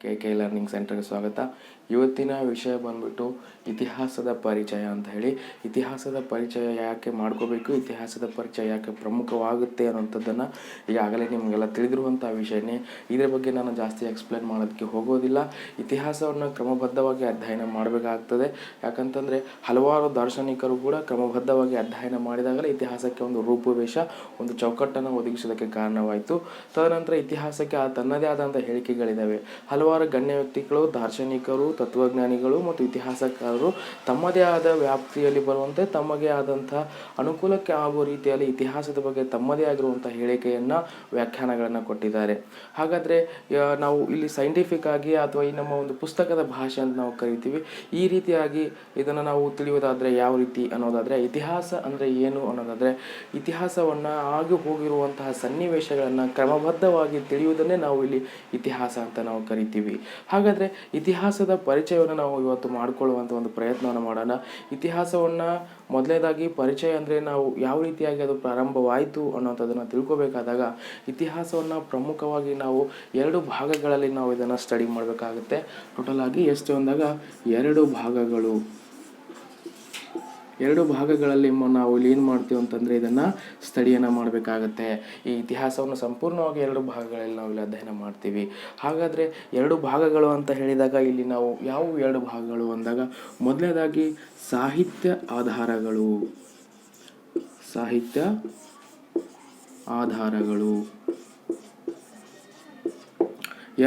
K learning ಸೆಂಟರ್ಗೆ ಸ್ವಾಗತ. ಇವತ್ತಿನ ವಿಷಯ ಬಂದ್ಬಿಟ್ಟು ಇತಿಹಾಸದ ಪರಿಚಯ ಅಂತ ಹೇಳಿ. ಇತಿಹಾಸದ ಪರಿಚಯ ಯಾಕೆ ಮಾಡ್ಕೋಬೇಕು, ಇತಿಹಾಸದ ಪರಿಚಯ ಯಾಕೆ ಪ್ರಮುಖವಾಗುತ್ತೆ ಅನ್ನೋಂಥದ್ದನ್ನು ಈಗಾಗಲೇ ನಿಮಗೆಲ್ಲ ತಿಳಿದಿರುವಂಥ ವಿಷಯನೇ. ಇದರ ಬಗ್ಗೆ ನಾನು ಜಾಸ್ತಿ ಎಕ್ಸ್ಪ್ಲೇನ್ ಮಾಡೋದಕ್ಕೆ ಹೋಗೋದಿಲ್ಲ. ಇತಿಹಾಸವನ್ನು ಕ್ರಮಬದ್ಧವಾಗಿ ಅಧ್ಯಯನ ಮಾಡಬೇಕಾಗ್ತದೆ. ಯಾಕಂತಂದರೆ ಹಲವಾರು ದಾರ್ಶನಿಕರು ಕೂಡ ಕ್ರಮಬದ್ಧವಾಗಿ ಅಧ್ಯಯನ ಮಾಡಿದಾಗಲೇ ಇತಿಹಾಸಕ್ಕೆ ಒಂದು ರೂಪುರೇಷ, ಒಂದು ಚೌಕಟ್ಟನ್ನು ಒದಗಿಸೋದಕ್ಕೆ ಕಾರಣವಾಯಿತು. ತದನಂತರ ಇತಿಹಾಸಕ್ಕೆ ತನ್ನದೇ ಆದಂಥ ಹೇಳಿಕೆಗಳಿದ್ದಾವೆ. ಹಲವಾರು ಗಣ್ಯ ವ್ಯಕ್ತಿಗಳು, ದಾರ್ಶನಿಕರು, ತತ್ವಜ್ಞಾನಿಗಳು ಮತ್ತು ಇತಿಹಾಸಕಾರರು ತಮ್ಮದೇ ಆದ ವ್ಯಾಪ್ತಿಯಲ್ಲಿ ಬರುವಂತೆ ತಮಗೆ ಆದಂಥ ಅನುಕೂಲಕ್ಕೆ ಆಗುವ ರೀತಿಯಲ್ಲಿ ಇತಿಹಾಸದ ಬಗ್ಗೆ ತಮ್ಮದೇ ಆಗಿರುವಂಥ ಹೇಳಿಕೆಯನ್ನು, ವ್ಯಾಖ್ಯಾನಗಳನ್ನು ಕೊಟ್ಟಿದ್ದಾರೆ. ಹಾಗಾದರೆ ನಾವು ಇಲ್ಲಿ ಸೈಂಟಿಫಿಕ್ ಆಗಿ ಅಥವಾ ಈ ನಮ್ಮ ಒಂದು ಪುಸ್ತಕದ ಭಾಷೆ ಅಂತ ನಾವು ಕರಿತೀವಿ, ಈ ರೀತಿಯಾಗಿ ಇದನ್ನು ನಾವು ತಿಳಿಯೋದಾದರೆ ಯಾವ ರೀತಿ ಅನ್ನೋದಾದರೆ, ಇತಿಹಾಸ ಅಂದರೆ ಏನು ಅನ್ನೋದಾದರೆ, ಇತಿಹಾಸವನ್ನು ಆಗಿ ಹೋಗಿರುವಂತಹ ಸನ್ನಿವೇಶಗಳನ್ನು ಕ್ರಮಬದ್ಧವಾಗಿ ತಿಳಿಯುವುದನ್ನೇ ನಾವು ಇಲ್ಲಿ ಇತಿಹಾಸ ಅಂತ ನಾವು ಕರಿತೀವಿ. ಹಾಗಾದರೆ ಇತಿಹಾಸದ ಪರಿಚಯವನ್ನು ನಾವು ಇವತ್ತು ಮಾಡಿಕೊಳ್ಳುವಂಥ ಒಂದು ಪ್ರಯತ್ನವನ್ನು ಮಾಡೋಣ. ಇತಿಹಾಸವನ್ನು ಮೊದಲನೇದಾಗಿ ಪರಿಚಯ ಅಂದರೆ ನಾವು ಯಾವ ರೀತಿಯಾಗಿ ಅದು ಪ್ರಾರಂಭವಾಯಿತು ಅನ್ನೋಂಥದ್ದನ್ನು ತಿಳ್ಕೊಬೇಕಾದಾಗ ಇತಿಹಾಸವನ್ನು ಪ್ರಮುಖವಾಗಿ ನಾವು 2 ಭಾಗಗಳಲ್ಲಿ ನಾವು ಇದನ್ನು ಸ್ಟಡಿ ಮಾಡಬೇಕಾಗುತ್ತೆ. ಟೋಟಲ್ ಆಗಿ ಎಷ್ಟು ಅಂದಾಗ 2 ಭಾಗಗಳು. 2 ಭಾಗಗಳಲ್ಲಿ ನಾವು ಇಲ್ಲಿ ಏನು ಮಾಡ್ತೀವಿ ಅಂತಂದರೆ ಇದನ್ನು ಸ್ಟಡಿಯನ್ನು ಮಾಡಬೇಕಾಗತ್ತೆ. ಈ ಇತಿಹಾಸವನ್ನು ಸಂಪೂರ್ಣವಾಗಿ 2 ಭಾಗಗಳಲ್ಲಿ ನಾವು ಇಲ್ಲಿ ಅಧ್ಯಯನ ಮಾಡ್ತೀವಿ. ಹಾಗಾದರೆ 2 ಭಾಗಗಳು ಅಂತ ಹೇಳಿದಾಗ ಇಲ್ಲಿ ನಾವು ಯಾವ 2 ಭಾಗಗಳು ಅಂದಾಗ, ಮೊದಲನೇದಾಗಿ ಸಾಹಿತ್ಯ ಆಧಾರಗಳು. ಸಾಹಿತ್ಯ ಆಧಾರಗಳು.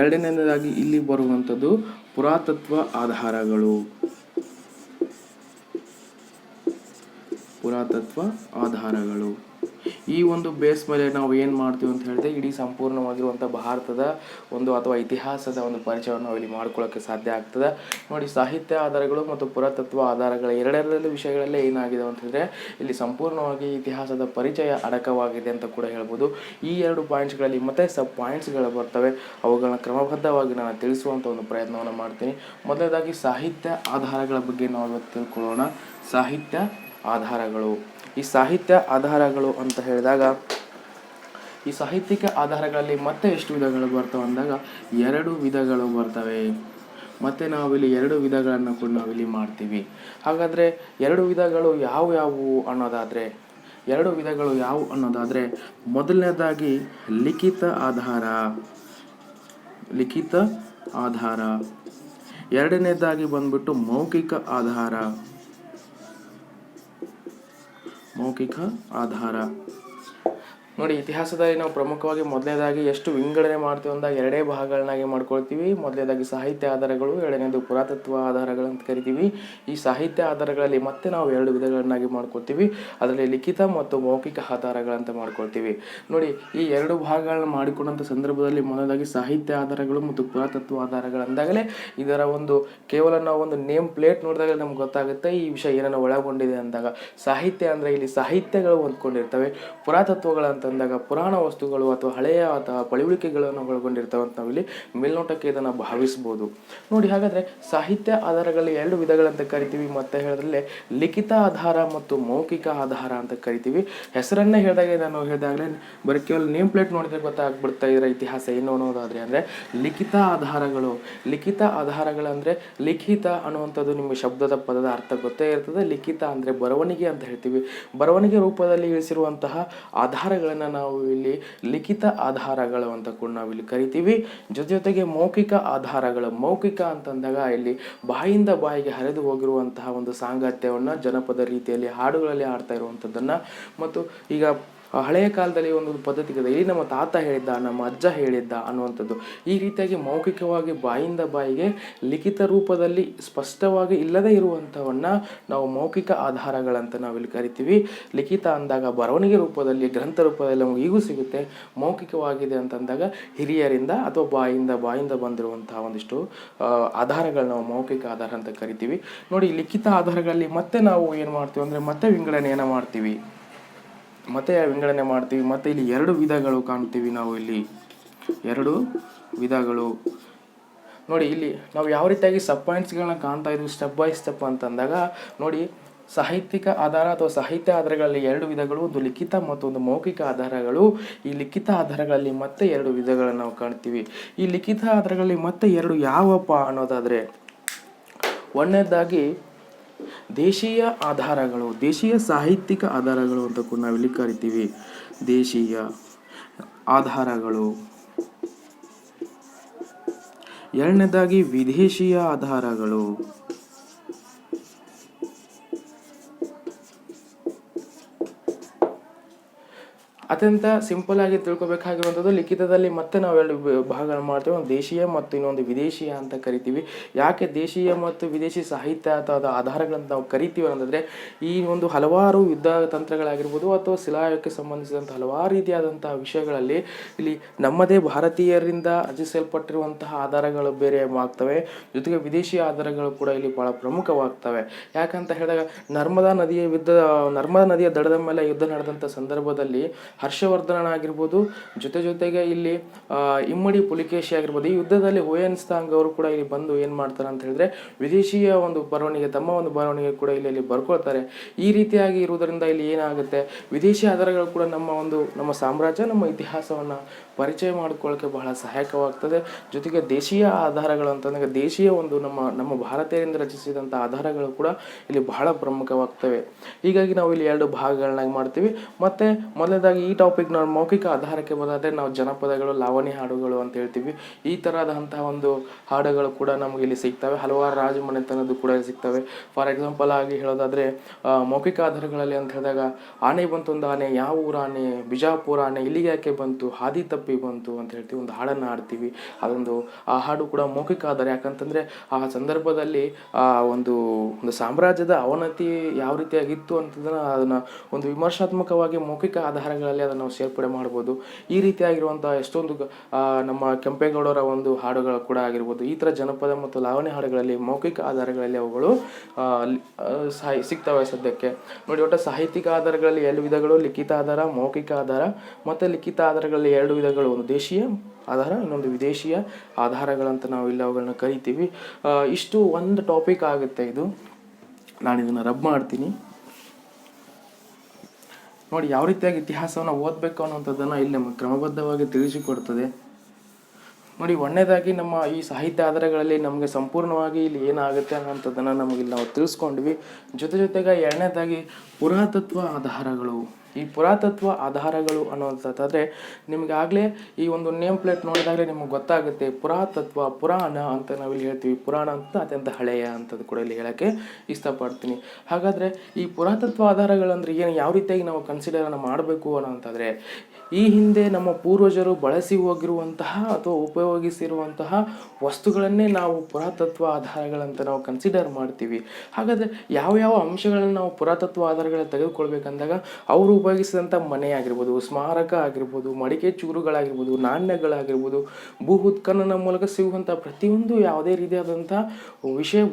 ಎರಡನೇದಾಗಿ ಇಲ್ಲಿ ಬರುವಂಥದ್ದು ಪುರಾತತ್ವ ಆಧಾರಗಳು. ಪುರಾತತ್ವ ಆಧಾರಗಳು. ಈ ಒಂದು ಬೇಸ್ ಮೇಲೆ ನಾವು ಏನು ಮಾಡ್ತೀವಿ ಅಂತ ಹೇಳಿದ್ರೆ ಇಡೀ ಸಂಪೂರ್ಣವಾಗಿರುವಂಥ ಭಾರತದ ಒಂದು ಅಥವಾ ಇತಿಹಾಸದ ಒಂದು ಪರಿಚಯವನ್ನು ನಾವು ಇಲ್ಲಿ ಮಾಡ್ಕೊಳ್ಳೋಕ್ಕೆ ಸಾಧ್ಯ ಆಗ್ತದೆ. ನೋಡಿ, ಸಾಹಿತ್ಯ ಆಧಾರಗಳು ಮತ್ತು ಪುರಾತತ್ವ ಆಧಾರಗಳ ಎರಡರಲ್ಲಿ ವಿಷಯಗಳಲ್ಲೇ ಏನಾಗಿದೆ ಅಂತ ಹೇಳಿದ್ರೆ ಇಲ್ಲಿ ಸಂಪೂರ್ಣವಾಗಿ ಇತಿಹಾಸದ ಪರಿಚಯ ಅಡಕವಾಗಿದೆ ಅಂತ ಕೂಡ ಹೇಳ್ಬೋದು. ಈ 2 ಪಾಯಿಂಟ್ಸ್ಗಳಲ್ಲಿ ಮತ್ತೆ ಸಬ್ ಪಾಯಿಂಟ್ಸ್ಗಳು ಬರ್ತವೆ, ಅವುಗಳನ್ನ ಕ್ರಮಬದ್ಧವಾಗಿ ನಾನು ತಿಳಿಸುವಂಥ ಒಂದು ಪ್ರಯತ್ನವನ್ನು ಮಾಡ್ತೀನಿ. ಮೊದಲನೇದಾಗಿ ಸಾಹಿತ್ಯ ಆಧಾರಗಳ ಬಗ್ಗೆ ನಾವು ಇವತ್ತು ತಿಳ್ಕೊಳ್ಳೋಣ. ಸಾಹಿತ್ಯ ಆಧಾರಗಳು. ಈ ಸಾಹಿತ್ಯ ಆಧಾರಗಳು ಅಂತ ಹೇಳಿದಾಗ ಈ ಸಾಹಿತ್ಯಿಕ ಆಧಾರಗಳಲ್ಲಿ ಮತ್ತೆ ಎಷ್ಟು ವಿಧಗಳು ಬರ್ತವೆ ಅಂದಾಗ 2 ವಿಧಗಳು ಬರ್ತವೆ. ಮತ್ತು ನಾವಿಲ್ಲಿ 2 ವಿಧಗಳನ್ನು ಕೂಡ ನಾವಿಲ್ಲಿ ಮಾಡ್ತೀವಿ. ಹಾಗಾದರೆ 2 ವಿಧಗಳು ಯಾವುವು ಅನ್ನೋದಾದರೆ 2 ವಿಧಗಳು ಯಾವುವು ಅನ್ನೋದಾದರೆ ಮೊದಲನೇದಾಗಿ ಲಿಖಿತ ಆಧಾರ. ಲಿಖಿತ ಆಧಾರ. ಎರಡನೇದಾಗಿ ಬಂದ್ಬಿಟ್ಟು ಮೌಖಿಕ ಆಧಾರ. ಮೌಖಿಕ ಆಧಾರ. ನೋಡಿ, ಇತಿಹಾಸದಲ್ಲಿ ನಾವು ಪ್ರಮುಖವಾಗಿ ಮೊದಲನೇದಾಗಿ ಎಷ್ಟು ವಿಂಗಡಣೆ ಮಾಡ್ತೀವಿ ಅಂದಾಗ 2 ಭಾಗಗಳನ್ನಾಗಿ ಮಾಡ್ಕೊಳ್ತೀವಿ. ಮೊದಲನೇದಾಗಿ ಸಾಹಿತ್ಯ ಆಧಾರಗಳು, ಎರಡನೇದು ಪುರಾತತ್ವ ಆಧಾರಗಳು ಅಂತ ಕರಿತೀವಿ. ಈ ಸಾಹಿತ್ಯ ಆಧಾರಗಳಲ್ಲಿ ಮತ್ತೆ ನಾವು 2 ವಿಧಗಳನ್ನಾಗಿ ಮಾಡ್ಕೊಳ್ತೀವಿ. ಅದರಲ್ಲಿ ಲಿಖಿತ ಮತ್ತು ಮೌಖಿಕ ಆಧಾರಗಳಂತ ಮಾಡ್ಕೊಳ್ತೀವಿ. ನೋಡಿ, ಈ 2 ಭಾಗಗಳನ್ನ ಮಾಡಿಕೊಂಡಂಥ ಸಂದರ್ಭದಲ್ಲಿ ಮೊದಲನೇದಾಗಿ ಸಾಹಿತ್ಯ ಆಧಾರಗಳು ಮತ್ತು ಪುರಾತತ್ವ ಆಧಾರಗಳು ಅಂದಾಗಲೇ ಇದರ ಒಂದು ಕೇವಲ ನಾವು ಒಂದು ನೇಮ್ ಪ್ಲೇಟ್ ನೋಡಿದಾಗ ನಮ್ಗೆ ಗೊತ್ತಾಗುತ್ತೆ ಈ ವಿಷಯ ಏನನ್ನು ಒಳಗೊಂಡಿದೆ ಅಂದಾಗ. ಸಾಹಿತ್ಯ ಅಂದರೆ ಇಲ್ಲಿ ಸಾಹಿತ್ಯಗಳು ಹೊಂದ್ಕೊಂಡಿರ್ತವೆ. ಪುರಾತತ್ವಗಳು ಅಂತಂದಾಗ ಪುರಾಣ ವಸ್ತುಗಳು ಅಥವಾ ಹಳೆಯ ಅಥವಾ ಪಳಿಯುಳಿಕೆಗಳನ್ನು ಒಳಗೊಂಡಿರ್ತವೆ ಅಂತ ನಾವಿಲ್ಲಿ ಮೇಲ್ನೋಟಕ್ಕೆ ಇದನ್ನು ಭಾವಿಸ್ಬೋದು. ನೋಡಿ, ಹಾಗಾದರೆ ಸಾಹಿತ್ಯ ಆಧಾರಗಳಲ್ಲಿ 2 ವಿಧಗಳಂತ ಕರಿತೀವಿ. ಮತ್ತೆ ಹೇಳಿದ್ರೆ ಲಿಖಿತ ಆಧಾರ ಮತ್ತು ಮೌಖಿಕ ಆಧಾರ ಅಂತ ಕರಿತೀವಿ. ಹೆಸರನ್ನೇ ನಾನು ಹೇಳಿದಾಗಲೇ ಬರೀ ಕೇವಲ ನೇಮ್ ಪ್ಲೇಟ್ ನೋಡಿದ್ರೆ ಗೊತ್ತಾಗ್ಬಿಡ್ತಾ ಇದರ ಇತಿಹಾಸ ಏನು ಅನ್ನೋದಾದರೆ ಅಂದರೆ ಲಿಖಿತ ಆಧಾರಗಳು. ಲಿಖಿತ ಆಧಾರಗಳಂದರೆ ಲಿಖಿತ ಅನ್ನುವಂಥದ್ದು ನಿಮಗೆ ಶಬ್ದದ ಪದದ ಅರ್ಥ ಗೊತ್ತೇ ಇರ್ತದೆ. ಲಿಖಿತ ಅಂದರೆ ಬರವಣಿಗೆ ಅಂತ ಹೇಳ್ತೀವಿ. ಬರವಣಿಗೆ ರೂಪದಲ್ಲಿ ಇಳಿಸಿರುವಂತಹ ಆಧಾರಗಳನ್ನು ನಾವು ಇಲ್ಲಿ ಲಿಖಿತ ಆಧಾರಗಳು ಅಂತ ಕೂಡ ನಾವಿಲ್ಲಿ ಕರಿತೀವಿ. ಜೊತೆಗೆ ಮೌಖಿಕ ಆಧಾರಗಳು. ಮೌಖಿಕ ಅಂತಂದಾಗ ಇಲ್ಲಿ ಬಾಯಿಂದ ಬಾಯಿಗೆ ಹರಿದು ಹೋಗಿರುವಂತಹ ಒಂದು ಸಾಂಗತ್ಯವನ್ನು ಜನಪದ ರೀತಿಯಲ್ಲಿ ಹಾಡುಗಳಲ್ಲಿ ಹಾಡ್ತಾ ಇರುವಂಥದ್ದನ್ನು, ಮತ್ತು ಈಗ ಹಳೆಯ ಕಾಲದಲ್ಲಿ ಒಂದು ಪದ್ಧತಿ ಇದೆ, ಇಲ್ಲಿ ನಮ್ಮ ತಾತ ಹೇಳಿದ್ದ, ನಮ್ಮ ಅಜ್ಜ ಹೇಳಿದ್ದ ಅನ್ನುವಂಥದ್ದು. ಈ ರೀತಿಯಾಗಿ ಮೌಖಿಕವಾಗಿ ಬಾಯಿಂದ ಬಾಯಿಗೆ ಲಿಖಿತ ರೂಪದಲ್ಲಿ ಸ್ಪಷ್ಟವಾಗಿ ಇಲ್ಲದೇ ಇರುವಂಥವನ್ನು ನಾವು ಮೌಖಿಕ ಆಧಾರಗಳಂತ ನಾವಿಲ್ಲಿ ಕರಿತೀವಿ. ಲಿಖಿತ ಅಂದಾಗ ಬರವಣಿಗೆ ರೂಪದಲ್ಲಿ, ಗ್ರಂಥ ರೂಪದಲ್ಲಿ ನಮಗೆ ಈಗೂ ಸಿಗುತ್ತೆ. ಮೌಖಿಕವಾಗಿದೆ ಅಂತಂದಾಗ ಹಿರಿಯರಿಂದ ಅಥವಾ ಬಾಯಿಂದ ಬಂದಿರುವಂತಹ ಒಂದಿಷ್ಟು ಆಧಾರಗಳು ನಾವು ಮೌಖಿಕ ಆಧಾರ ಅಂತ ಕರಿತೀವಿ. ನೋಡಿ, ಲಿಖಿತ ಆಧಾರಗಳಲ್ಲಿ ಮತ್ತೆ ನಾವು ಏನು ಮಾಡ್ತೀವಿ ಅಂದರೆ ಮತ್ತೆ ವಿಂಗಡಣೆಯನ್ನು ಮಾಡ್ತೀವಿ. ಮತ್ತೆ ಇಲ್ಲಿ 2 ವಿಧಗಳು ಕಾಣ್ತೀವಿ. ನಾವು ಇಲ್ಲಿ 2 ವಿಧಗಳು. ನೋಡಿ, ಇಲ್ಲಿ ನಾವು ಯಾವ ರೀತಿಯಾಗಿ ಸಬ್ ಪಾಯಿಂಟ್ಸ್ಗಳನ್ನ ಕಾಣ್ತಾ ಇದ್ವಿ ಸ್ಟೆಪ್ ಬೈ ಸ್ಟೆಪ್ ಅಂತಂದಾಗ, ನೋಡಿ, ಸಾಹಿತ್ಯಿಕ ಆಧಾರ ಅಥವಾ ಸಾಹಿತ್ಯ ಆಧಾರಗಳಲ್ಲಿ 2 ವಿಧಗಳು, ಒಂದು ಲಿಖಿತ ಮತ್ತು ಒಂದು ಮೌಖಿಕ ಆಧಾರಗಳು. ಈ ಲಿಖಿತ ಆಧಾರಗಳಲ್ಲಿ ಮತ್ತೆ 2 ವಿಧಗಳನ್ನು ನಾವು ಕಾಣ್ತೀವಿ. ಈ ಲಿಖಿತ ಆಧಾರಗಳಲ್ಲಿ ಮತ್ತೆ 2 ಯಾವಪ್ಪ ಅನ್ನೋದಾದರೆ, ಒಂದನೇದಾಗಿ ದೇಶೀಯ ಆಧಾರಗಳು, ದೇಶೀಯ ಸಾಹಿತ್ಯಿಕ ಆಧಾರಗಳು ಅಂತ ಕೂಡ ನಾವಿಲ್ಲಿ ಕರಿತೀವಿ. ದೇಶೀಯ ಆಧಾರಗಳು. ಎರಡನೇದಾಗಿ ವಿದೇಶೀಯ ಆಧಾರಗಳು. ಅತ್ಯಂತ ಸಿಂಪಲ್ ಆಗಿ ತಿಳ್ಕೊಬೇಕಾಗಿರುವಂಥದ್ದು, ಲಿಖಿತದಲ್ಲಿ ಮತ್ತೆ ನಾವು 2 ಭಾಗಗಳು ಮಾಡ್ತೇವೆ. ಒಂದು ದೇಶೀಯ ಮತ್ತು ಇನ್ನೊಂದು ವಿದೇಶೀಯ ಅಂತ ಕರಿತೀವಿ. ಯಾಕೆ ದೇಶೀಯ ಮತ್ತು ವಿದೇಶಿ ಸಾಹಿತ್ಯ ಅಥವಾ ಆಧಾರಗಳಂತ ನಾವು ಕರಿತೀವಿ ಅನ್ನೋದಾದರೆ, ಈ ಒಂದು ಹಲವಾರು ಯುದ್ಧ ತಂತ್ರಗಳಾಗಿರ್ಬೋದು ಅಥವಾ ಶಿಲಾಯುಗಕ್ಕೆ ಸಂಬಂಧಿಸಿದಂಥ ಹಲವಾರು ರೀತಿಯಾದಂತಹ ವಿಷಯಗಳಲ್ಲಿ ಇಲ್ಲಿ ನಮ್ಮದೇ ಭಾರತೀಯರಿಂದ ರಚಿಸಲ್ಪಟ್ಟಿರುವಂತಹ ಆಧಾರಗಳು ಬೇರೆ ಆಗ್ತವೆ. ಜೊತೆಗೆ ವಿದೇಶಿ ಆಧಾರಗಳು ಕೂಡ ಇಲ್ಲಿ ಬಹಳ ಪ್ರಮುಖವಾಗ್ತವೆ. ಯಾಕಂತ ಹೇಳಿದಾಗ, ನರ್ಮದಾ ನದಿಯ ದಡದ ಮೇಲೆ ಯುದ್ಧ ನಡೆದಂಥ ಸಂದರ್ಭದಲ್ಲಿ ಹರ್ಷವರ್ಧನನಾಗಿರ್ಬೋದು, ಜೊತೆಗೆ ಇಲ್ಲಿ ಇಮ್ಮಡಿ ಪುಲಿಕೇಶಿ ಆಗಿರ್ಬೋದು, ಈ ಯುದ್ಧದಲ್ಲಿ ಹುಯೆನ್ಸಾಂಗ್ ಅವರು ಕೂಡ ಇಲ್ಲಿ ಬಂದು ಏನು ಮಾಡ್ತಾರೆ ಅಂತ ಹೇಳಿದ್ರೆ, ವಿದೇಶಿಯ ಒಂದು ಬರವಣಿಗೆ, ತಮ್ಮ ಒಂದು ಬರವಣಿಗೆ ಕೂಡ ಇಲ್ಲಿ ಬರ್ಕೊಳ್ತಾರೆ. ಈ ರೀತಿಯಾಗಿ ಇರುವುದರಿಂದ ಇಲ್ಲಿ ಏನಾಗುತ್ತೆ, ವಿದೇಶಿ ಆಧಾರಗಳು ಕೂಡ ನಮ್ಮ ಸಾಮ್ರಾಜ್ಯ, ನಮ್ಮ ಇತಿಹಾಸವನ್ನು ಪರಿಚಯ ಮಾಡಿಕೊಳ್ಳೋಕೆ ಬಹಳ ಸಹಾಯಕವಾಗ್ತದೆ. ಜೊತೆಗೆ ದೇಶೀಯ ಆಧಾರಗಳು ಅಂತಂದಾಗ, ದೇಶೀಯ ಒಂದು ನಮ್ಮ ಭಾರತೀಯರಿಂದ ರಚಿಸಿದಂಥ ಆಧಾರಗಳು ಕೂಡ ಇಲ್ಲಿ ಬಹಳ ಪ್ರಮುಖವಾಗ್ತವೆ. ಹೀಗಾಗಿ ನಾವು ಇಲ್ಲಿ 2 ಭಾಗಗಳನ್ನಾಗಿ ಮಾಡ್ತೀವಿ. ಮತ್ತು ಮೊದಲನೇದಾಗಿ ಈ ಟಾಪಿಕ್ ನಾವು ಮೌಖಿಕ ಆಧಾರಕ್ಕೆ ಬರೋದಾದರೆ, ನಾವು ಜನಪದಗಳು, ಲಾವಣಿ ಹಾಡುಗಳು ಅಂತ ಹೇಳ್ತೀವಿ. ಈ ತರಹದಂತಹ ಒಂದು ಹಾಡುಗಳು ಕೂಡ ನಮಗೆ ಇಲ್ಲಿ ಸಿಗ್ತವೆ. ಹಲವಾರು ರಾಜಮನೆತನದ್ದು ಕೂಡ ಸಿಗ್ತವೆ. ಫಾರ್ ಎಕ್ಸಾಂಪಲ್ ಆಗಿ ಹೇಳೋದಾದರೆ, ಮೌಖಿಕ ಆಧಾರಗಳಲ್ಲಿ ಅಂತ ಹೇಳಿದಾಗ, ಆನೆ ಬಂತೊಂದು ಆನೆ, ಯಾವ ಊರ ಆನೆ, ಬಿಜಾಪುರ ಆನೆ, ಇಲ್ಲಿಗೆ ಯಾಕೆ ಬಂತು, ಹಾದಿ ತಪ್ಪಿ ಬಂತು ಅಂತ ಹೇಳ್ತೀವಿ, ಒಂದು ಹಾಡನ್ನು ಹಾಡ್ತೀವಿ. ಆ ಹಾಡು ಕೂಡ ಮೌಖಿಕ ಆಧಾರ. ಯಾಕಂತಂದರೆ ಆ ಸಂದರ್ಭದಲ್ಲಿ ಒಂದು ಸಾಮ್ರಾಜ್ಯದ ಅವನತಿ ಯಾವ ರೀತಿಯಾಗಿತ್ತು ಅಂತದನ್ನು ಅದನ್ನು ಒಂದು ವಿಮರ್ಶಾತ್ಮಕವಾಗಿ ಮೌಖಿಕ ಆಧಾರಗಳಲ್ಲಿ ಅದನ್ನು ನಾವು ಸೇರ್ಪಡೆ ಮಾಡ್ಬೋದು. ಈ ರೀತಿಯಾಗಿರುವಂಥ ಎಷ್ಟೊಂದು ನಮ್ಮ ಕೆಂಪೇಗೌಡರ ಒಂದು ಹಾಡುಗಳು ಕೂಡ ಆಗಿರ್ಬೋದು. ಈ ಥರ ಜನಪದ ಮತ್ತು ಲಾವಣಿ ಹಾಡುಗಳಲ್ಲಿ ಮೌಖಿಕ ಆಧಾರಗಳಲ್ಲಿ ಅವುಗಳು ಸಿಗ್ತವೆ ಸದ್ಯಕ್ಕೆ. ನೋಡಿ, ಒಟ್ಟು ಸಾಹಿತ್ಯಿಕ ಆಧಾರಗಳಲ್ಲಿ 2 ವಿಧಗಳು, ಲಿಖಿತ ಆಧಾರ, ಮೌಖಿಕ ಆಧಾರ. ಮತ್ತು ಲಿಖಿತ ಆಧಾರಗಳಲ್ಲಿ 2 ವಿಧಗಳು, ಒಂದು ದೇಶೀಯ ಆಧಾರ, ಇನ್ನೊಂದು ವಿದೇಶೀಯ ಆಧಾರಗಳಂತ ನಾವು ಇಲ್ಲಿ ಅವುಗಳನ್ನ ಕರಿತೀವಿ. ಇಷ್ಟು ಒಂದು ಟಾಪಿಕ್ ಆಗುತ್ತೆ ಇದು. ನಾನು ಇದನ್ನು ರಬ್ ಮಾಡ್ತೀನಿ. ನೋಡಿ, ಯಾವ ರೀತಿಯಾಗಿ ಇತಿಹಾಸವನ್ನು ಓದಬೇಕು ಅನ್ನುವಂಥದ್ದನ್ನು ಇಲ್ಲಿ ನಮಗೆ ಕ್ರಮಬದ್ಧವಾಗಿ ತಿಳಿಸಿಕೊಡ್ತದೆ. ನೋಡಿ, ಒಂದನೇದಾಗಿ ನಮ್ಮ ಈ ಸಾಹಿತ್ಯ ಆಧಾರಗಳಲ್ಲಿ ನಮಗೆ ಸಂಪೂರ್ಣವಾಗಿ ಇಲ್ಲಿ ಏನಾಗುತ್ತೆ ಅನ್ನೋಂಥದ್ದನ್ನು ನಮಗಿಲ್ಲಿ ನಾವು ತಿಳಿಸ್ಕೊಂಡ್ವಿ. ಜೊತೆಗೆ ಎರಡನೇದಾಗಿ ಪುರಾತತ್ವ ಆಧಾರಗಳು. ಈ ಪುರಾತತ್ವ ಆಧಾರಗಳು ಅನ್ನುವಂಥದ್ದಾದರೆ, ನಿಮಗಾಗಲೇ ಈ ಒಂದು ನೇಮ್ ಪ್ಲೇಟ್ ನೋಡಿದಾಗಲೇ ನಿಮಗೆ ಗೊತ್ತಾಗುತ್ತೆ. ಪುರಾತತ್ವ, ಪುರಾಣ ಅಂತ ನಾವಿಲ್ಲಿ ಹೇಳ್ತೀವಿ. ಪುರಾಣ ಅಂತ ಅತ್ಯಂತ ಹಳೆಯ ಅಂತದ್ದು ಕೂಡ ಇಲ್ಲಿ ಹೇಳೋಕ್ಕೆ ಇಷ್ಟಪಡ್ತೀನಿ. ಹಾಗಾದರೆ ಈ ಪುರಾತತ್ವ ಆಧಾರಗಳಂದ್ರೆ ಏನು, ಯಾವ ರೀತಿಯಾಗಿ ನಾವು ಕನ್ಸಿಡರನ್ನು ಮಾಡಬೇಕು ಅನ್ನೋಂತಾದರೆ, ಈ ಹಿಂದೆ ನಮ್ಮ ಪೂರ್ವಜರು ಬಳಸಿ ಹೋಗಿರುವಂತಹ ಅಥವಾ ಉಪಯೋಗಿಸಿರುವಂತಹ ವಸ್ತುಗಳನ್ನೇ ನಾವು ಪುರಾತತ್ವ ಆಧಾರಗಳಂತ ನಾವು ಕನ್ಸಿಡರ್ ಮಾಡ್ತೀವಿ. ಹಾಗಾದರೆ ಯಾವ ಅಂಶಗಳನ್ನು ನಾವು ಪುರಾತತ್ವ ಆಧಾರಗಳನ್ನು ತೆಗೆದುಕೊಳ್ಬೇಕಂದಾಗ, ಅವರು ಉಪಯೋಗಿಸಿದಂಥ ಮನೆ ಆಗಿರ್ಬೋದು, ಸ್ಮಾರಕ ಆಗಿರ್ಬೋದು, ಮಡಿಕೆ ಚೂರುಗಳಾಗಿರ್ಬೋದು, ನಾಣ್ಯಗಳಾಗಿರ್ಬೋದು, ಭೂ ಉತ್ಖನನ ಮೂಲಕ ಸಿಗುವಂಥ ಪ್ರತಿಯೊಂದು ಯಾವುದೇ ರೀತಿಯಾದಂಥ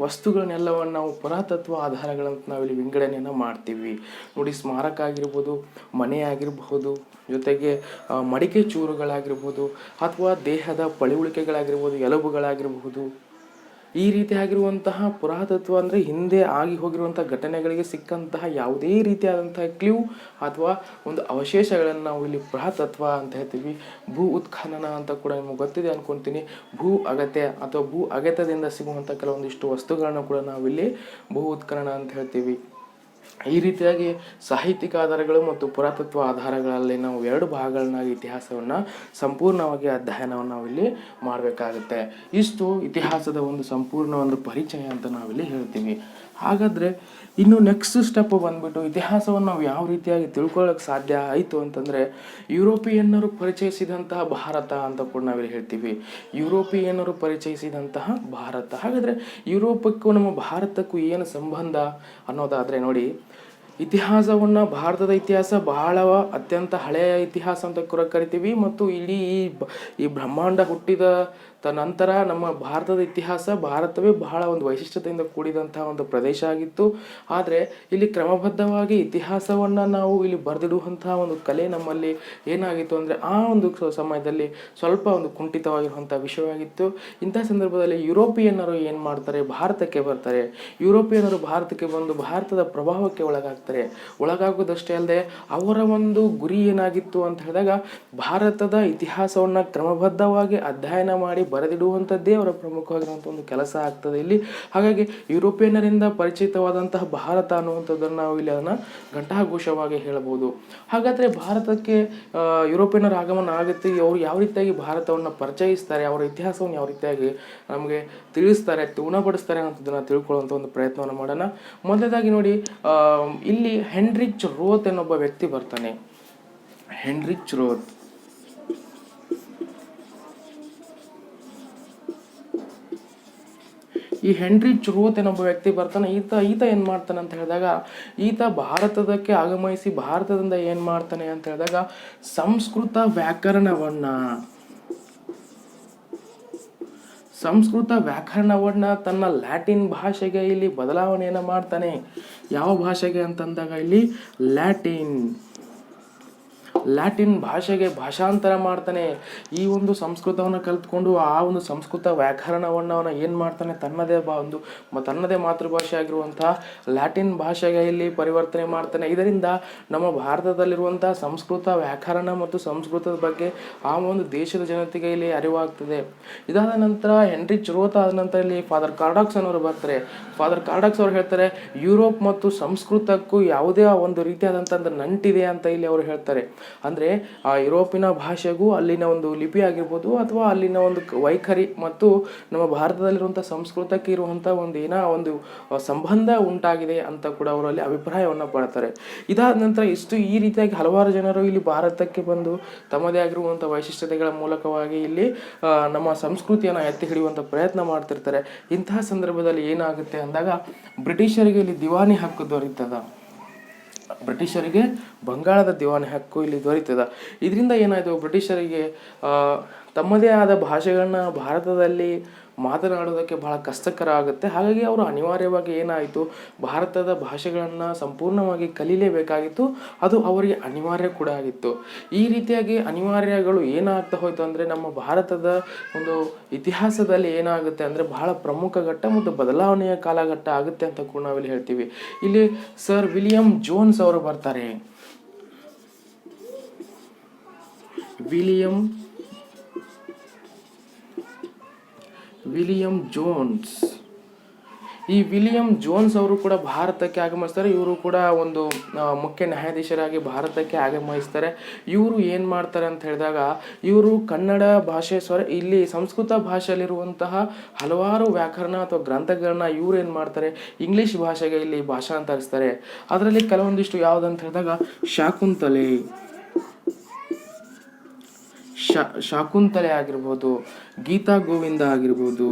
ವಸ್ತುಗಳನ್ನೆಲ್ಲವನ್ನು ನಾವು ಪುರಾತತ್ವ ಆಧಾರಗಳಂತ ನಾವಿಲ್ಲಿ ವಿಂಗಡಣೆಯನ್ನು ಮಾಡ್ತೀವಿ. ನೋಡಿ, ಸ್ಮಾರಕ ಆಗಿರ್ಬೋದು, ಮನೆ ಆಗಿರಬಹುದು, ಜೊತೆಗೆ ಮಡಿಕೆ ಚೂರುಗಳಾಗಿರ್ಬೋದು, ಅಥವಾ ದೇಹದ ಪಳಿಯುಳಿಕೆಗಳಾಗಿರ್ಬೋದು, ಎಲುಬುಗಳಾಗಿರಬಹುದು. ಈ ರೀತಿಯಾಗಿರುವಂತಹ ಪುರಾತತ್ವ ಅಂದರೆ ಹಿಂದೆ ಆಗಿ ಹೋಗಿರುವಂಥ ಘಟನೆಗಳಿಗೆ ಸಿಕ್ಕಂತಹ ಯಾವುದೇ ರೀತಿಯಾದಂತಹ ಕ್ಲೂ ಅಥವಾ ಒಂದು ಅವಶೇಷಗಳನ್ನು ನಾವು ಇಲ್ಲಿ ಪುರಾತತ್ವ ಅಂತ ಹೇಳ್ತೀವಿ. ಭೂ ಉತ್ಖನನ ಅಂತ ಕೂಡ ನಿಮಗೆ ಗೊತ್ತಿದೆ ಅನ್ಕೊತೀನಿ. ಭೂ ಅಗತ್ಯ ಅಥವಾ ಭೂ ಅಗತ್ಯದಿಂದ ಸಿಗುವಂಥ ಕೆಲವೊಂದಿಷ್ಟು ವಸ್ತುಗಳನ್ನು ಕೂಡ ನಾವಿಲ್ಲಿ ಭೂ ಉತ್ಖನನ ಅಂತ ಹೇಳ್ತೀವಿ. ಈ ರೀತಿಯಾಗಿ ಸಾಹಿತ್ಯಿಕ ಆಧಾರಗಳು ಮತ್ತು ಪುರಾತತ್ವ ಆಧಾರಗಳಲ್ಲಿ ನಾವು 2 ಭಾಗಗಳನ್ನಾಗಿ ಇತಿಹಾಸವನ್ನು ಸಂಪೂರ್ಣವಾಗಿ ಅಧ್ಯಯನವನ್ನು ನಾವಿಲ್ಲಿ ಮಾಡಬೇಕಾಗುತ್ತೆ. ಇಷ್ಟು ಇತಿಹಾಸದ ಒಂದು ಸಂಪೂರ್ಣ ಒಂದು ಪರಿಚಯ ಅಂತ ನಾವಿಲ್ಲಿ ಹೇಳ್ತೀವಿ. ಹಾಗಾದರೆ ಇನ್ನು ನೆಕ್ಸ್ಟ್ ಸ್ಟೆಪ್ ಬಂದ್ಬಿಟ್ಟು, ಇತಿಹಾಸವನ್ನು ನಾವು ಯಾವ ರೀತಿಯಾಗಿ ತಿಳ್ಕೊಳ್ಳೋಕೆ ಸಾಧ್ಯ ಆಯಿತು ಅಂತಂದರೆ, ಯುರೋಪಿಯನ್ನರು ಪರಿಚಯಿಸಿದಂತಹ ಭಾರತ ಅಂತ ಕೂಡ ನಾವಿಲ್ಲಿ ಹೇಳ್ತೀವಿ. ಯುರೋಪಿಯನ್ನರು ಪರಿಚಯಿಸಿದಂತಹ ಭಾರತ. ಹಾಗಾದರೆ ಯುರೋಪಕ್ಕೂ ನಮ್ಮ ಭಾರತಕ್ಕೂ ಏನು ಸಂಬಂಧ ಅನ್ನೋದಾದರೆ, ನೋಡಿ, ಇತಿಹಾಸವನ್ನು, ಭಾರತದ ಇತಿಹಾಸ ಬಹಳ ಅತ್ಯಂತ ಹಳೆಯ ಇತಿಹಾಸ ಅಂತ ಕೂಡ ಕರಿತೀವಿ. ಮತ್ತು ಇಡೀ ಈ ಬ್ರಹ್ಮಾಂಡ ಹುಟ್ಟಿದ ತದನಂತರ ನಮ್ಮ ಭಾರತದ ಇತಿಹಾಸ, ಭಾರತವೇ ಬಹಳ ಒಂದು ವೈಶಿಷ್ಟ್ಯತೆಯಿಂದ ಕೂಡಿದಂತಹ ಒಂದು ಪ್ರದೇಶ ಆಗಿತ್ತು. ಆದರೆ ಇಲ್ಲಿ ಕ್ರಮಬದ್ಧವಾಗಿ ಇತಿಹಾಸವನ್ನು ನಾವು ಇಲ್ಲಿ ಬರೆದಿಡುವಂತಹ ಒಂದು ಕಲೆ ನಮ್ಮಲ್ಲಿ ಏನಾಗಿತ್ತು ಅಂದರೆ ಆ ಒಂದು ಸಮಯದಲ್ಲಿ ಸ್ವಲ್ಪ ಒಂದು ಕುಂಠಿತವಾಗಿರುವಂಥ ವಿಷಯವಾಗಿತ್ತು. ಇಂಥ ಸಂದರ್ಭದಲ್ಲಿ ಯುರೋಪಿಯನ್ನರು ಏನು ಮಾಡ್ತಾರೆ, ಭಾರತಕ್ಕೆ ಬರ್ತಾರೆ. ಯುರೋಪಿಯನ್ನರು ಭಾರತಕ್ಕೆ ಬಂದು ಭಾರತದ ಪ್ರಭಾವಕ್ಕೆ ಒಳಗಾಗೋದಷ್ಟೇ ಅಲ್ಲದೆ ಅವರ ಒಂದು ಗುರಿ ಏನಾಗಿತ್ತು ಅಂತ ಹೇಳಿದಾಗ ಭಾರತದ ಇತಿಹಾಸವನ್ನು ಕ್ರಮಬದ್ಧವಾಗಿ ಅಧ್ಯಯನ ಮಾಡಿ ಬರೆದಿಡುವಂಥದ್ದೇ ಅವರ ಪ್ರಮುಖವಾಗಿರುವಂಥ ಒಂದು ಕೆಲಸ ಆಗ್ತದೆ ಇಲ್ಲಿ. ಹಾಗಾಗಿ ಯುರೋಪಿಯನ್ನರಿಂದ ಪರಿಚಿತವಾದಂತಹ ಭಾರತ ಅನ್ನುವಂಥದ್ದನ್ನು ನಾವು ಇಲ್ಲಿ ಅದನ್ನು ಘಂಟಾಘೋಷವಾಗಿ ಹೇಳಬಹುದು. ಹಾಗಾದರೆ ಭಾರತಕ್ಕೆ ಯುರೋಪಿಯನ್ನರ ಆಗಮನ ಆಗುತ್ತೆ, ಅವರು ಯಾವ ರೀತಿಯಾಗಿ ಭಾರತವನ್ನು ಪರಿಚಯಿಸ್ತಾರೆ, ಅವರ ಇತಿಹಾಸವನ್ನು ಯಾವ ರೀತಿಯಾಗಿ ನಮಗೆ ತಿಳಿಸ್ತಾರೆ, ಉಣಬಡಿಸ್ತಾರೆ ಅನ್ನೋದನ್ನು ತಿಳ್ಕೊಳ್ಳುವಂಥ ಒಂದು ಪ್ರಯತ್ನವನ್ನು ಮಾಡೋಣ. ಮೊದಲನೇದಾಗಿ ನೋಡಿ, ಇಲ್ಲಿ ಹೆನ್ರಿಚ್ ರೋತ್ ಎನ್ನೊಬ್ಬ ವ್ಯಕ್ತಿ ಬರ್ತಾನೆ. ಹೆನ್ರಿಚ್ ರೋತ್ ಈ ಹೆನ್ರಿಚ್ ರೋತ್ ಏನೊಬ್ಬ ವ್ಯಕ್ತಿ ಬರ್ತಾನೆ. ಈತ ಏನು ಮಾಡ್ತಾನೆ ಅಂತ ಹೇಳಿದಾಗ, ಈತ ಭಾರತದಕ್ಕೆ ಆಗಮಿಸಿ ಭಾರತದಿಂದ ಏನು ಮಾಡ್ತಾನೆ ಅಂತ ಹೇಳಿದಾಗ ಸಂಸ್ಕೃತ ವ್ಯಾಕರಣವನ್ನು ತನ್ನ ಲ್ಯಾಟಿನ್ ಭಾಷೆಗೆ ಇಲ್ಲಿ ಬದಲಾವಣೆಯನ್ನು ಮಾಡ್ತಾನೆ. ಯಾವ ಭಾಷೆಗೆ ಅಂತಂದಾಗ ಇಲ್ಲಿ ಲ್ಯಾಟಿನ್ ಭಾಷೆಗೆ ಭಾಷಾಂತರ ಮಾಡ್ತಾನೆ. ಈ ಒಂದು ಸಂಸ್ಕೃತವನ್ನು ಕಲಿತ್ಕೊಂಡು ಆ ಒಂದು ಸಂಸ್ಕೃತ ವ್ಯಾಕರಣವನ್ನು ಅವನು ಏನು ಮಾಡ್ತಾನೆ, ತನ್ನದೇ ಮಾತೃಭಾಷೆ ಆಗಿರುವಂತಹ ಲ್ಯಾಟಿನ್ ಭಾಷೆಗೆ ಇಲ್ಲಿ ಪರಿವರ್ತನೆ ಮಾಡ್ತಾನೆ. ಇದರಿಂದ ನಮ್ಮ ಭಾರತದಲ್ಲಿರುವಂತಹ ಸಂಸ್ಕೃತ ವ್ಯಾಕರಣ ಮತ್ತು ಸಂಸ್ಕೃತದ ಬಗ್ಗೆ ಆ ಒಂದು ದೇಶದ ಜನತೆಗೆ ಇಲ್ಲಿ ಅರಿವಾಗ್ತದೆ. ಇದಾದ ನಂತರ ಹೆನ್ರಿಚ್ ರೋತ್ ಆದ ನಂತರ ಇಲ್ಲಿ ಫಾದರ್ ಕಾರ್ಡಾಕ್ಸ್ ಅನ್ನೋರು ಬರ್ತಾರೆ. ಫಾದರ್ ಕಾರ್ಡಾಕ್ಸ್ ಅವರು ಹೇಳ್ತಾರೆ, ಯುರೋಪ್ ಮತ್ತು ಸಂಸ್ಕೃತಕ್ಕೂ ಯಾವುದೇ ಒಂದು ರೀತಿಯಾದಂಥ ನಂಟಿದೆ ಅಂತ ಇಲ್ಲಿ ಅವರು ಹೇಳ್ತಾರೆ. ಅಂದರೆ ಆ ಯುರೋಪಿನ ಭಾಷೆಗೂ ಅಲ್ಲಿನ ಒಂದು ಲಿಪಿ ಆಗಿರ್ಬೋದು ಅಥವಾ ಅಲ್ಲಿನ ಒಂದು ವೈಖರಿ ಮತ್ತು ನಮ್ಮ ಭಾರತದಲ್ಲಿರುವಂಥ ಸಂಸ್ಕೃತಕ್ಕೆ ಇರುವಂಥ ಒಂದು ಸಂಬಂಧ ಉಂಟಾಗಿದೆ ಅಂತ ಕೂಡ ಅವರಲ್ಲಿ ಅಭಿಪ್ರಾಯವನ್ನು ಪಡ್ತಾರೆ. ಇದಾದ ನಂತರ ಈ ರೀತಿಯಾಗಿ ಹಲವಾರು ಜನರು ಇಲ್ಲಿ ಭಾರತಕ್ಕೆ ಬಂದು ತಮ್ಮದೇ ಆಗಿರುವಂಥ ವೈಶಿಷ್ಟ್ಯತೆಗಳ ಮೂಲಕವಾಗಿ ಇಲ್ಲಿ ನಮ್ಮ ಸಂಸ್ಕೃತಿಯನ್ನು ಎತ್ತಿ ಹಿಡಿಯುವಂಥ ಪ್ರಯತ್ನ ಮಾಡ್ತಿರ್ತಾರೆ. ಇಂತಹ ಸಂದರ್ಭದಲ್ಲಿ ಏನಾಗುತ್ತೆ ಅಂದಾಗ ಬ್ರಿಟಿಷರಿಗೆ ಇಲ್ಲಿ ದಿವಾನಿ ಹಕ್ಕು ದೊರೀತದ. ಬ್ರಿಟಿಷರಿಗೆ ಬಂಗಾಳದ ದಿವಾನಿ ಹಕ್ಕು ಇಲ್ಲಿ ದೊರೀತದ. ಇದರಿಂದ ಏನಾಯಿತು, ಬ್ರಿಟಿಷರಿಗೆ ತಮ್ಮದೇ ಆದ ಭಾಷೆಗಳನ್ನ ಭಾರತದಲ್ಲಿ ಮಾತನಾಡೋದಕ್ಕೆ ಬಹಳ ಕಷ್ಟಕರ ಆಗುತ್ತೆ. ಹಾಗಾಗಿ ಅವರು ಅನಿವಾರ್ಯವಾಗಿ ಏನಾಯಿತು, ಭಾರತದ ಭಾಷೆಗಳನ್ನು ಸಂಪೂರ್ಣವಾಗಿ ಕಲೀಲೇಬೇಕಾಗಿತ್ತು. ಅದು ಅವರಿಗೆ ಅನಿವಾರ್ಯ ಕೂಡ ಆಗಿತ್ತು. ಈ ರೀತಿಯಾಗಿ ಅನಿವಾರ್ಯಗಳು ಏನಾಗ್ತಾ ಹೋಯಿತು ಅಂದರೆ ನಮ್ಮ ಭಾರತದ ಒಂದು ಇತಿಹಾಸದಲ್ಲಿ ಏನಾಗುತ್ತೆ ಅಂದರೆ ಬಹಳ ಪ್ರಮುಖ ಘಟ್ಟ ಮತ್ತು ಬದಲಾವಣೆಯ ಕಾಲಘಟ್ಟ ಆಗುತ್ತೆ ಅಂತ ಕೂಡ ನಾವಿಲ್ಲಿ ಹೇಳ್ತೀವಿ. ಇಲ್ಲಿ ಸರ್ ವಿಲಿಯಂ ಜೋನ್ಸ್ ಅವರು ಬರ್ತಾರೆ. William Jones. ಈ ವಿಲಿಯಂ ಜೋನ್ಸ್ ಅವರು ಕೂಡ ಭಾರತಕ್ಕೆ ಆಗಮಿಸ್ತಾರೆ. ಇವರು ಕೂಡ ಒಂದು ಮುಖ್ಯ ನ್ಯಾಯಾಧೀಶರಾಗಿ ಭಾರತಕ್ಕೆ ಆಗಮಿಸ್ತಾರೆ. ಇವರು ಏನು ಮಾಡ್ತಾರೆ ಅಂತ ಹೇಳಿದಾಗ, ಇವರು ಕನ್ನಡ ಭಾಷೆ ಇಲ್ಲಿ ಸಂಸ್ಕೃತ ಭಾಷೆಯಲ್ಲಿರುವಂತಹ ಹಲವಾರು ವ್ಯಾಕರಣ ಅಥವಾ ಗ್ರಂಥಗಳನ್ನ ಇವ್ರು ಏನು ಮಾಡ್ತಾರೆ, ಇಂಗ್ಲಿಷ್ ಭಾಷೆಗೆ ಇಲ್ಲಿ ಭಾಷಾಂತರಿಸ್ತಾರೆ. ಅದರಲ್ಲಿ ಕೆಲವೊಂದಿಷ್ಟು ಯಾವುದಂತ ಹೇಳಿದಾಗ ಶಾಕುಂತಲೆ ಆಗಿರ್ಬೋದು, ಗೀತಾ ಗೋವಿಂದ ಆಗಿರ್ಬೋದು,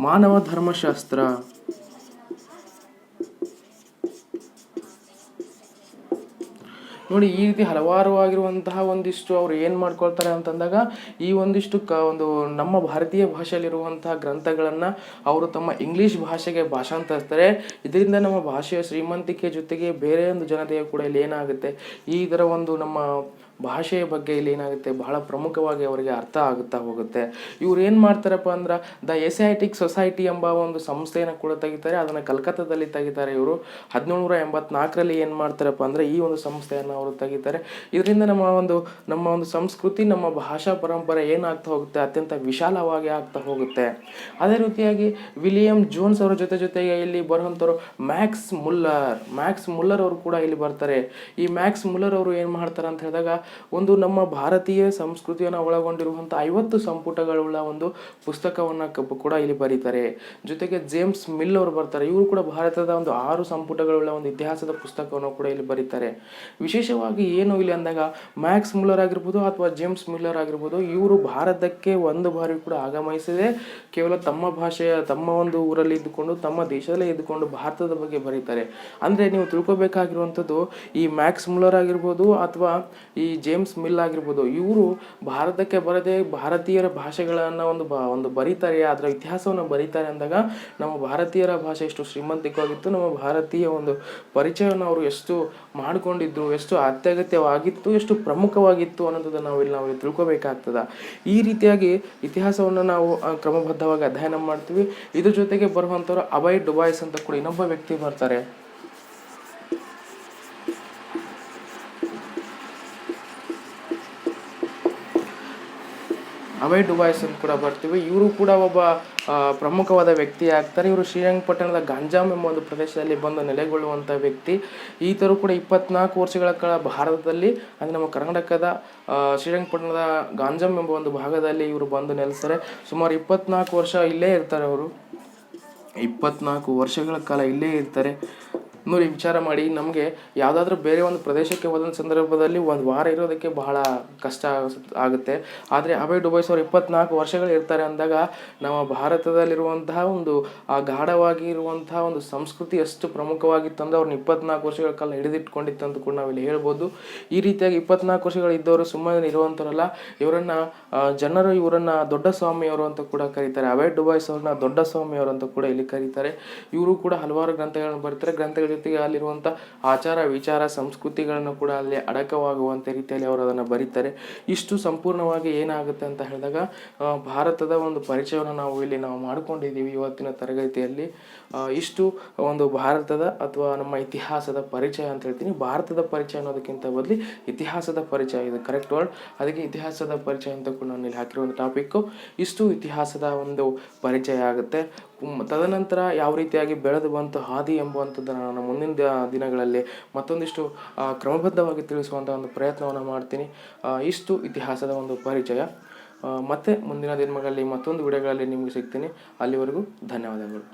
ಮಾನವ ಧರ್ಮಶಾಸ್ತ್ರ, ನೋಡಿ ಈ ರೀತಿ ಹಲವಾರು ಆಗಿರುವಂತಹ ಒಂದಿಷ್ಟು ಅವ್ರು ಏನು ಮಾಡ್ಕೊಳ್ತಾರೆ ಅಂತಂದಾಗ ಈ ಒಂದಿಷ್ಟು ಒಂದು ನಮ್ಮ ಭಾರತೀಯ ಭಾಷೆಯಲ್ಲಿರುವಂತಹ ಗ್ರಂಥಗಳನ್ನು ಅವರು ತಮ್ಮ ಇಂಗ್ಲೀಷ್ ಭಾಷೆಗೆ ಭಾಷಾಂತರಿಸ್ತಾರೆ. ಇದರಿಂದ ನಮ್ಮ ಭಾಷೆಯ ಶ್ರೀಮಂತಿಕೆ ಜೊತೆಗೆ ಬೇರೆ ಒಂದು ಜನತೆಯು ಕೂಡ ಇಲ್ಲಿ ಏನಾಗುತ್ತೆ, ಇದರ ಒಂದು ನಮ್ಮ ಭಾಷೆಯ ಬಗ್ಗೆ ಇಲ್ಲಿ ಏನಾಗುತ್ತೆ ಬಹಳ ಪ್ರಮುಖವಾಗಿ ಅವರಿಗೆ ಅರ್ಥ ಆಗುತ್ತಾ ಹೋಗುತ್ತೆ. ಇವ್ರು ಏನು ಮಾಡ್ತಾರಪ್ಪ ಅಂದ್ರೆ ದ ಏಸಿಯಾಟಿಕ್ ಸೊಸೈಟಿ ಎಂಬ ಒಂದು ಸಂಸ್ಥೆಯನ್ನು ಕೂಡ ತೆಗಿತಾರೆ. ಅದನ್ನು ಕಲ್ಕತ್ತಾದಲ್ಲಿ ತೆಗಿತಾರೆ. ಇವರು 1784ರಲ್ಲಿ ಏನು ಮಾಡ್ತಾರಪ್ಪ ಅಂದರೆ ಈ ಒಂದು ಸಂಸ್ಥೆಯನ್ನು ಅವರು ತೆಗಿತಾರೆ. ಇದರಿಂದ ನಮ್ಮ ಒಂದು ಸಂಸ್ಕೃತಿ, ನಮ್ಮ ಭಾಷಾ ಪರಂಪರೆ ಏನಾಗ್ತಾ ಹೋಗುತ್ತೆ, ಅತ್ಯಂತ ವಿಶಾಲವಾಗಿ ಆಗ್ತಾ ಹೋಗುತ್ತೆ. ಅದೇ ರೀತಿಯಾಗಿ ವಿಲಿಯಂ ಜೋನ್ಸ್ ಅವರ ಜೊತೆಗೆ ಇಲ್ಲಿ ಬರುವಂಥವ್ರು ಮ್ಯಾಕ್ಸ್ ಮುಲ್ಲರ್ ಅವರು ಕೂಡ ಇಲ್ಲಿ ಬರ್ತಾರೆ. ಈ ಮ್ಯಾಕ್ಸ್ ಮುಲ್ಲರ್ ಅವರು ಏನು ಮಾಡ್ತಾರೆ ಅಂತ ಹೇಳಿದಾಗ ಒಂದು ನಮ್ಮ ಭಾರತೀಯ ಸಂಸ್ಕೃತಿಯನ್ನು ಒಳಗೊಂಡಿರುವಂಥ 50 ಸಂಪುಟಗಳುಳ್ಳ ಒಂದು ಪುಸ್ತಕವನ್ನು ಕೂಡ ಇಲ್ಲಿ ಬರೀತಾರೆ. ಜೊತೆಗೆ ಜೇಮ್ಸ್ ಮಿಲ್ ಅವರು ಬರ್ತಾರೆ. ಇವರು ಕೂಡ ಭಾರತದ ಒಂದು 6 ಸಂಪುಟಗಳುಳ್ಳ ಒಂದು ಇತಿಹಾಸದ ಪುಸ್ತಕವನ್ನು ಕೂಡ ಇಲ್ಲಿ ಬರೀತಾರೆ. ವಿಶೇಷವಾಗಿ ಏನು ಇಲ್ಲಿ ಅಂದಾಗ ಮ್ಯಾಕ್ಸ್ ಮುಲ್ಲರ್ ಆಗಿರ್ಬೋದು ಅಥವಾ ಜೇಮ್ಸ್ ಮಿಲ್ಲರ್ ಆಗಿರ್ಬೋದು, ಇವರು ಭಾರತಕ್ಕೆ ಒಂದು ಬಾರಿ ಕೂಡ ಆಗಮಿಸದೆ ಕೇವಲ ತಮ್ಮ ಭಾಷೆಯ ತಮ್ಮ ಒಂದು ಊರಲ್ಲಿ ಇದ್ದುಕೊಂಡು ತಮ್ಮ ದೇಶದಲ್ಲೇ ಇದ್ದುಕೊಂಡು ಭಾರತದ ಬಗ್ಗೆ ಬರೀತಾರೆ. ಅಂದರೆ ನೀವು ತಿಳ್ಕೊಬೇಕಾಗಿರುವಂಥದ್ದು ಈ ಮ್ಯಾಕ್ಸ್ ಮುಲ್ಲರ್ ಆಗಿರ್ಬೋದು ಅಥವಾ ಈ ಜೇಮ್ಸ್ ಮಿಲ್ ಆಗಿರ್ಬೋದು, ಇವರು ಭಾರತಕ್ಕೆ ಬರದೆ ಭಾರತೀಯರ ಭಾಷೆಗಳನ್ನು ಒಂದು ಬರೀತಾರೆ, ಅದರ ಇತಿಹಾಸವನ್ನು ಬರೀತಾರೆ ಅಂದಾಗ ನಮ್ಮ ಭಾರತೀಯರ ಭಾಷೆ ಎಷ್ಟು ಶ್ರೀಮಂತಿಕವಾಗಿತ್ತು, ನಮ್ಮ ಭಾರತೀಯ ಒಂದು ಪರಿಚಯವನ್ನು ಅವರು ಎಷ್ಟು ಮಾಡಿಕೊಂಡಿದ್ರು, ಎಷ್ಟು ಅತ್ಯಗತ್ಯವಾಗಿತ್ತು, ಎಷ್ಟು ಪ್ರಮುಖವಾಗಿತ್ತು ಅನ್ನೋದನ್ನು ನಾವು ತಿಳ್ಕೊಬೇಕಾಗ್ತದೆ. ಈ ರೀತಿಯಾಗಿ ಇತಿಹಾಸವನ್ನು ನಾವು ಕ್ರಮಬದ್ಧವಾಗಿ ಅಧ್ಯಯನ ಮಾಡ್ತೀವಿ. ಇದ್ರ ಜೊತೆಗೆ ಬರುವಂಥವ್ರು ಅಭಯ್ ಡುಬಾಯ್ಸ್ ಅಂತ ಕೂಡ ಇನ್ನೊಬ್ಬ ವ್ಯಕ್ತಿ ಬರ್ತಾರೆ. ಅಭಯ್ ಡುಬಾಯ್ಸ್ ಅಂತ ಕೂಡ ಬರ್ತೀವಿ. ಇವರು ಕೂಡ ಒಬ್ಬ ಪ್ರಮುಖವಾದ ವ್ಯಕ್ತಿ ಆಗ್ತಾರೆ. ಇವರು ಶ್ರೀರಂಗಪಟ್ಟಣದ ಗಂಜಾಂ ಎಂಬ ಒಂದು ಪ್ರದೇಶದಲ್ಲಿ ಬಂದು ನೆಲೆಗೊಳ್ಳುವಂಥ ವ್ಯಕ್ತಿ. ಈತರು ಕೂಡ 24 ವರ್ಷಗಳ ಕಾಲ ಭಾರತದಲ್ಲಿ, ಅಂದರೆ ನಮ್ಮ ಕರ್ನಾಟಕದ ಶ್ರೀರಂಗಪಟ್ಟಣದ ಗಂಜಾಂ ಎಂಬ ಒಂದು ಭಾಗದಲ್ಲಿ ಇವರು ಬಂದು ನೆಲೆಸ್ತಾರೆ. ಸುಮಾರು 24 ವರ್ಷ ಇಲ್ಲೇ ಇರ್ತಾರೆ. ಅವರು 24 ವರ್ಷಗಳ ಕಾಲ ಇಲ್ಲೇ ಇರ್ತಾರೆ. ನೋಡಿ, ವಿಚಾರ ಮಾಡಿ, ನಮಗೆ ಯಾವುದಾದ್ರೂ ಬೇರೆ ಒಂದು ಪ್ರದೇಶಕ್ಕೆ ಹೋದಂಥ ಸಂದರ್ಭದಲ್ಲಿ ಒಂದು ವಾರ ಇರೋದಕ್ಕೆ ಬಹಳ ಕಷ್ಟ ಆಗುತ್ತೆ. ಆದರೆ ಅಭಯ್ ಡುಬಾಯ್ಸ್ ಅವರು 24 ವರ್ಷಗಳು ಇರ್ತಾರೆ ಅಂದಾಗ ನಮ್ಮ ಭಾರತದಲ್ಲಿರುವಂತಹ ಒಂದು ಆ ಗಾಢವಾಗಿ ಇರುವಂತಹ ಒಂದು ಸಂಸ್ಕೃತಿ ಎಷ್ಟು ಪ್ರಮುಖವಾಗಿತ್ತು ಅಂದರೆ ಅವ್ರನ್ನ 24 ವರ್ಷಗಳ ಕಾಲ ಹಿಡಿದಿಟ್ಕೊಂಡಿತ್ತು ಅಂತ ಕೂಡ ನಾವಿಲ್ಲಿ ಹೇಳ್ಬೋದು. ಈ ರೀತಿಯಾಗಿ 24 ವರ್ಷಗಳು ಇದ್ದವರು ಸುಮ್ಮನೆ ಇರುವಂಥವರಲ್ಲ. ಇವರನ್ನ ದೊಡ್ಡ ಸ್ವಾಮಿಯವರು ಅಂತ ಕೂಡ ಕರೀತಾರೆ. ಅಭಯ್ ಡುಬಾಯ್ಸ್ ಅವ್ರನ್ನ ದೊಡ್ಡ ಸ್ವಾಮಿಯವರು ಅಂತ ಕೂಡ ಇಲ್ಲಿ ಕರೀತಾರೆ. ಇವರು ಕೂಡ ಹಲವಾರು ಗ್ರಂಥಗಳನ್ನು ಬರೀತಾರೆ. ಗ್ರಂಥಗಳ ಜೊತೆಗೆ ಅಲ್ಲಿರುವಂಥ ಆಚಾರ ವಿಚಾರ ಸಂಸ್ಕೃತಿಗಳನ್ನು ಕೂಡ ಅಲ್ಲಿ ಅಡಕವಾಗುವಂಥ ರೀತಿಯಲ್ಲಿ ಅವರು ಅದನ್ನು ಬರೀತಾರೆ. ಇಷ್ಟು ಸಂಪೂರ್ಣವಾಗಿ ಏನಾಗುತ್ತೆ ಅಂತ ಹೇಳಿದಾಗ ಭಾರತದ ಒಂದು ಪರಿಚಯವನ್ನು ನಾವು ಮಾಡಿಕೊಂಡಿದ್ದೀವಿ ಇವತ್ತಿನ ತರಗತಿಯಲ್ಲಿ. ಇಷ್ಟು ಒಂದು ಭಾರತದ ಅಥವಾ ನಮ್ಮ ಇತಿಹಾಸದ ಪರಿಚಯ ಅಂತ ಹೇಳ್ತೀನಿ. ಭಾರತದ ಪರಿಚಯ ಅನ್ನೋದಕ್ಕಿಂತ ಬದಲು ಇತಿಹಾಸದ ಪರಿಚಯ, ಇದು ಕರೆಕ್ಟ್ ವರ್ಡ್. ಅದಕ್ಕೆ ಇತಿಹಾಸದ ಪರಿಚಯ ಅಂತ ಕೂಡ ನಾನು ಇಲ್ಲಿ ಹಾಕಿರುವಂಥ ಟಾಪಿಕ್ಕು. ಇಷ್ಟು ಇತಿಹಾಸದ ಒಂದು ಪರಿಚಯ ಆಗುತ್ತೆ. ತದನಂತರ ಯಾವ ರೀತಿಯಾಗಿ ಬೆಳೆದು ಬಂತು ಹಾದಿ ಎಂಬುವಂಥದ್ದನ್ನು ನಾನು ಮುಂದಿನ ದಿನಗಳಲ್ಲಿ ಮತ್ತೊಂದಿಷ್ಟು ಕ್ರಮಬದ್ಧವಾಗಿ ತಿಳಿಸುವಂಥ ಒಂದು ಪ್ರಯತ್ನವನ್ನು ಮಾಡ್ತೀನಿ. ಇಷ್ಟು ಇತಿಹಾಸದ ಒಂದು ಪರಿಚಯ. ಮತ್ತೆ ಮುಂದಿನ ದಿನಗಳಲ್ಲಿ ಮತ್ತೊಂದು ವಿಡಿಯೋಗಳಲ್ಲಿ ನಿಮಗೆ ಸಿಗ್ತೀನಿ. ಅಲ್ಲಿವರೆಗೂ ಧನ್ಯವಾದಗಳು.